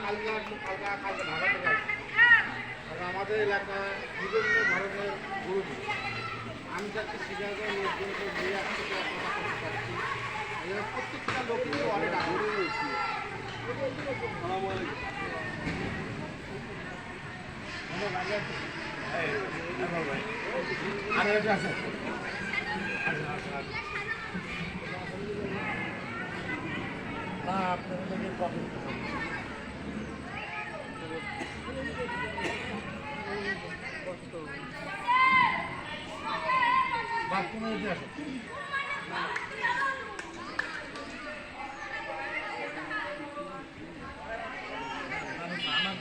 কালকে আসবো, কালকে ঢাকা থেকে আসবো। আর আমাদের এলাকায় বিভিন্ন ধরনের গরু দিই। আমি যাচ্ছি শিকাগো, লোকজনকে নিয়ে আসছি, কথা বলতে পারছি। এবার প্রত্যেকটা লোকই অনেক আগ্রহী রয়েছে। আর এটা আছে না আপনাদের প্রবলেম বাথরুমে এসে আসো। আমার